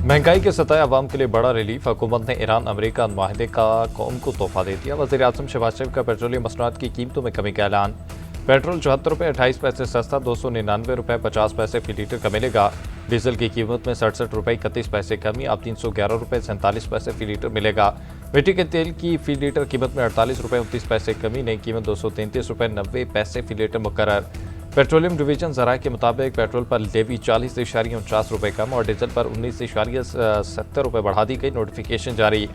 महंगाई के सताए अवाम के लिए बड़ा रिलीफ। हुकूमत ने ईरान अमेरिका माहदे का कौम को तोहफा दे दिया। वज़ीर आज़म शहबाज शरीफ का पेट्रोलियम मसनूआत की कीमतों में कमी का ऐलान। पेट्रोल 74 रुपये 28 पैसे सस्ता, 299 रुपये 50 पैसे फी लीटर का मिलेगा। डीजल की कीमत में 67 रुपये 31 पैसे कमी, अब 311 रुपये 47 पैसे फी लीटर मिलेगा। मिट्टी के तेल की फी लीटर कीमत में 48 रुपये 29 पैसे कमी, नई कीमत 233 रुपये 90 पैसे फी लीटर मुकर्रर। पेट्रोलियम डिवीजन ज़राए के मुताबिक पेट्रोल पर लेवी 40.49 रुपये कम और डीजल पर 19.70 रुपये बढ़ा दी गई। नोटिफिकेशन जारी।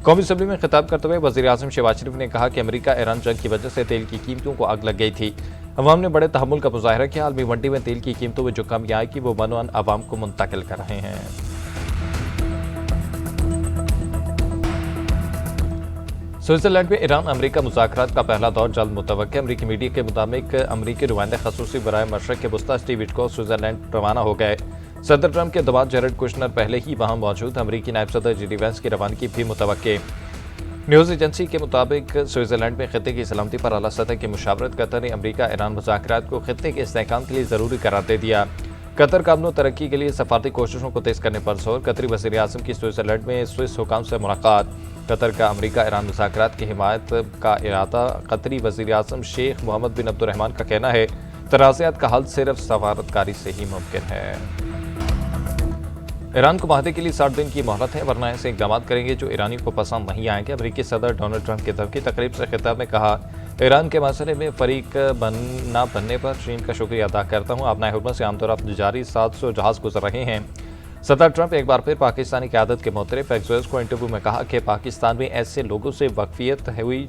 कौमी असम्बली में खिताब करते हुए वज़ीर आज़म शहबाज शरीफ ने कहा कि अमेरिका ईरान जंग की वजह से तेल की कीमतों को आग लग गई थी। अवाम ने बड़े तहम्मुल का मुजाहरा किया। आलमी मंडी में तेल की कीमतों में जो कमी आई कि वो मनोअन अवाम को मुंतकिल कर रहे हैं। स्विट्जरलैंड में ईरान अमेरिका मुज़ाकरात का पहला दौर जल्द मुतवक्किल। अमरीकी मीडिया के मुताबिक अमरीकी नुमाइंदे खसूसी बराए मशरक के वस्ता स्टीव विटकोफ स्विट्जरलैंड रवाना हो गए। सदर ट्रंप के दामाद जेरेड कुशनर पहले ही वहां मौजूद। अमरीकी नायब सदर जेडी वेंस की रवानगी भी मुतवक्किल। न्यूज़ एजेंसी के मुताबिक स्विट्जरलैंड में खित्ते की सलामती पर आला सतह की मुशावरत कतर ने अमरीका ईरान मुज़ाकरात को खित्ते के इस्तेहकाम के लिए ज़रूरी करार दे दिया। कतर का अमन तरक्की के लिए सफारती कोशिशों को तेज़ करने पर जोर। कतरी वज़ीर आज़म की स्विट्जरलैंड में स्विस हुकाम से मुलाकात। कतर का अमरीका ईरान मुज़ाकरात की हिमायत का इरादा। कतरी वज़ीर आज़म शेख मोहम्मद बिन अब्दुर्रहमान का कहना है तनाज़ात का हल सिर्फ सफारतकारी से ही मुमकिन है। ईरान को माहदे के लिए 60 दिन की मोहलत है, वरना ऐसे इक़दाम करेंगे जो ईरानियों को पसंद नहीं आएंगे। अमरीकी सदर डोनाल्ड ट्रंप की तरफ की तकरीब से खिताब में कहा, ईरान के मसले में फरीक ना बनने पर चीन का शुक्रिया अदा करता हूँ। अपना हुर्मत से आमतौर जारी 700 जहाज़ गुजर रहे हैं। सदर ट्रंप एक बार फिर पाकिस्तानी क़यादत के मोहतरफ एक्सोस को इंटरव्यू में कहा कि पाकिस्तान में ऐसे लोगों से वाकफियत हुई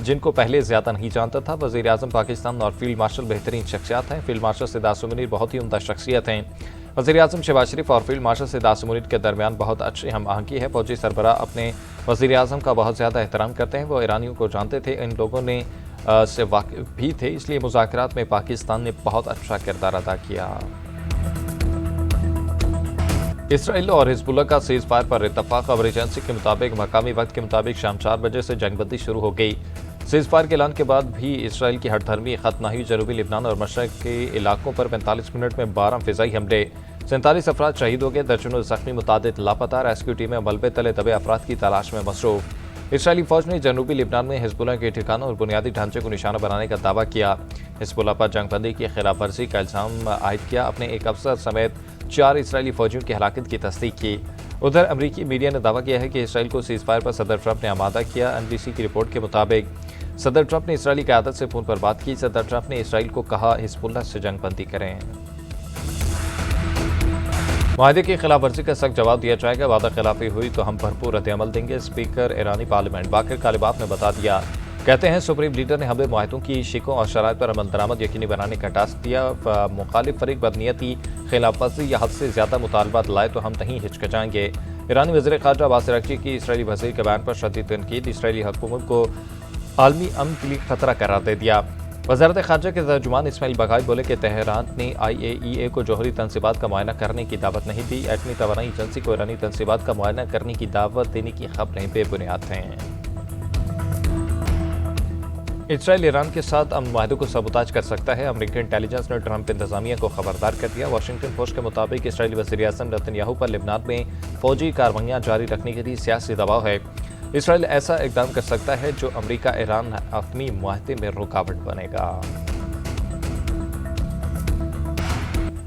जिनको पहले ज़्यादा नहीं जानता था। वज़ीर आज़म पाकिस्तान और फील्ड मार्शल बेहतरीन शख्सियत हैं। फील्ड मार्शल सिद्दार्थ मुनीर बहुत ही उम्दा शख्सियत हैं। वज़ीर आज़म शहबाज शरीफ और फील्ड मार्शल सिद्दार्थ मुनीर के दरमियान बहुत अच्छी हम आहंगी है। फौजी सरबराह अपने वज़ीर आज़म का बहुत ज़्यादा एहतराम करते हैं। वो ईरानियों को जानते थे, इन लोगों ने से वाकिफ भी थे, इसलिए मुज़ाकरात में पाकिस्तान ने बहुत अच्छा किरदार अदा किया। इसराइल और हिज़्बुल्लाह का सीज़ फायर पर इत्तफ़ाक़। खबर एजेंसी के मुताबिक मकामी वक्त के मुताबिक शाम 4 बजे से जंगबंदी शुरू हो गई। सीज़ फायर के ऐलान के बाद भी इसराइल की हठधर्मी ख़त्म न हुई। जनूबी लिबनान और मशरक़ के इलाकों पर 45 मिनट में 12 फ़िज़ाई हमले। 47 अफराद शहीद हो गए, दर्जनों ज़ख्मी, मुतादिद लापता। रेस्क्यू टीमें मलबे तले दबे अफराद की तलाश में मसरूफ़। इसराइली फ़ौज ने जनूबी लिबनान में हिज़्बुल्लाह के ठिकानों और बुनियादी ढांचे को निशाना बनाने का दावा किया। हिज़्बुल्लाह पर जंगबंदी की खिलाफ वर्जी का इल्ज़ाम आयद किया। अपने एक अफसर समेत 4 इसराइली फ़ौजियों की हलाकत की तस्दीक की। उधर अमरीकी मीडिया ने दावा किया है कि इसराइल को सीज़ फायर पर सदर ट्रंप ने आमादा किया। NBC की रिपोर्ट के मुताबिक सदर ट्रंप ने इसराइली क़यादत से फ़ोन पर बात की। सदर ट्रंप ने इसराइल को कहा हिज़्बुल्लाह से जंगबंदी करें। माहदे की खिलाफ वर्जी का सख्त जवाब दिया जाएगा। वादा खिलाफी हुई तो हम भरपूर रद्द-ए-अमल देंगे। स्पीकर ईरानी पार्लियामेंट बाकर कालिबाफ ने बता दिया। कहते हैं सुप्रीम लीडर ने हमें माहिदों की शिकों और शराइत पर अमल दरामद यकीनी बनाने का टास्क दिया। मुखालिफ फरीक बदनीयती, खिलाफ वर्जी या हद से ज़्यादा मुतालबात लाए तो हम नहीं हिचकिचाएंगे। ईरानी वज़ीर ख़ारजा अब्बास अराग़ची की इसराइली वज़ीर के बयान पर शदीद तनकीद। इसराइली हुकूमत को आलमी अमन के लिए खतरा करार दे दिया। वज़ारत ख़ारजा के तर्जुमान इस्माइल बघाई बोले कि तेहरान ने IAEA को जौहरी तनसीबात का मुआयना करने की दावत नहीं दी। एटमी तवानाई एजेंसी को ईरानी तनसीबात का मुआयना करने की दावत देने की खबरें बेबुनियाद हैं। इसराइल ईरान के साथ अमन माहदे को सबूताज कर सकता है। अमरीकी इंटेलिजेंस ने ट्रंप इंतजामिया को खबरदार कर दिया। वाशिंगटन पोस्ट के मुताबिक इसराइली वज़ीर आज़म नेतन्याहू पर लिबनान में फौजी कार्रवाइयाँ जारी रखने के लिए सियासी दबाव है। इसराइल ऐसा इक़दाम कर सकता है जो अमरीका ईरान आतमी मुआहदे में रुकावट बनेगा।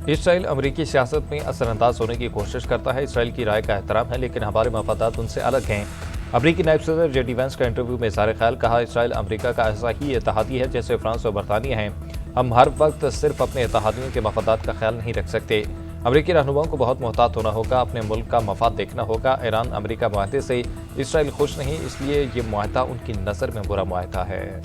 इसराइल अमरीकी सियासत में असरअंदाज होने की कोशिश करता है। इसराइल की राय का एहतराम है, लेकिन हमारे मफादात उनसे अलग हैं। अमरीकी नायब सदर जेडी वेंस का इंटरव्यू में इज़हार ख्याल। कहा, इसराइल अमरीका का ऐसा ही इत्तेहादी है जैसे फ्रांस और बरतानिया हैं। हम हर वक्त सिर्फ अपने इत्तेहादियों के मफादात का ख्याल नहीं रख सकते। अमरीकी रहनुमाओं को बहुत मोहतात होना होगा, अपने मुल्क का मफाद देखना होगा। ईरान अमरीका मुआहदे से इसराइल खुश नहीं, इसलिए ये मुआहदा उनकी नज़र में बुरा मुआहदा है।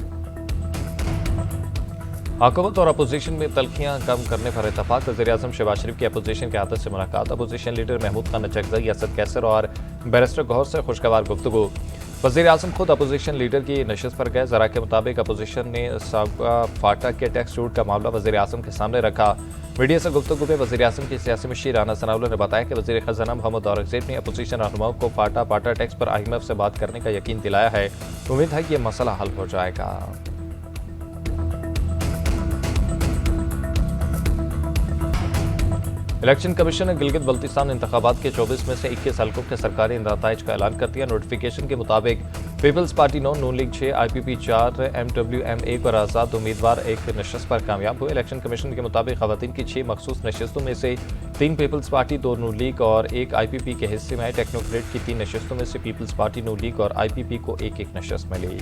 हुकूमत और अपोजिशन में तल्खियाँ कम करने पर इत्तफाक। वज़ीर आज़म शहबाज शरीफ की अपोजिशन क़यादत से मुलाकात। अपोजिशन लीडर महमूद खान नचकज़ई, असद कैसर और बैरिस्टर गौहर से खुशगवार गुफ्तगू। वज़ीर आज़म खुद अपोजिशन लीडर की नशिस्त पर गए। ज़रा के मुताबिक अपोजिशन ने साबका फाटा के टैक्स छूट का मामला वज़ीर आज़म के सामने रखा। मीडिया से गुफ्तगू में वज़ीर आज़म की सियासी मशीर राना सनाउल्लाह ने बताया कि वज़ीर ख़ज़ाना मोहम्मद औरंगज़ेब ने अपोजिशन रहनुमाओं को फाटा टैक्स पर IMF से बात करने का यकीन दिलाया है। उम्मीद है कि यह मसला हल हो जाएगा। الیکشن کمیشن نے گلگت بلتستان انتخابات کے 24 میں سے 21 حلقوں کے سرکاری نتائج کا اعلان کر دیا۔ نوٹیفیکیشن کے مطابق پیپلز پارٹی 9، نون لیگ 6، آئی پی پی 4، MWM 1 اور آزاد امیدوار ایک نشست پر کامیاب ہوئے۔ الیکشن کمیشن کے مطابق خواتین کی 6 مخصوص نشستوں میں سے 3 پیپلز پارٹی، 2 نون لیگ اور 1 آئی پی پی کے حصے میں آئے۔ ٹیکنوکریٹ کی 3 نشستوں میں سے پیپلز پارٹی، نون لیگ اور آئی پی پی کو ایک ایک نشست ملی۔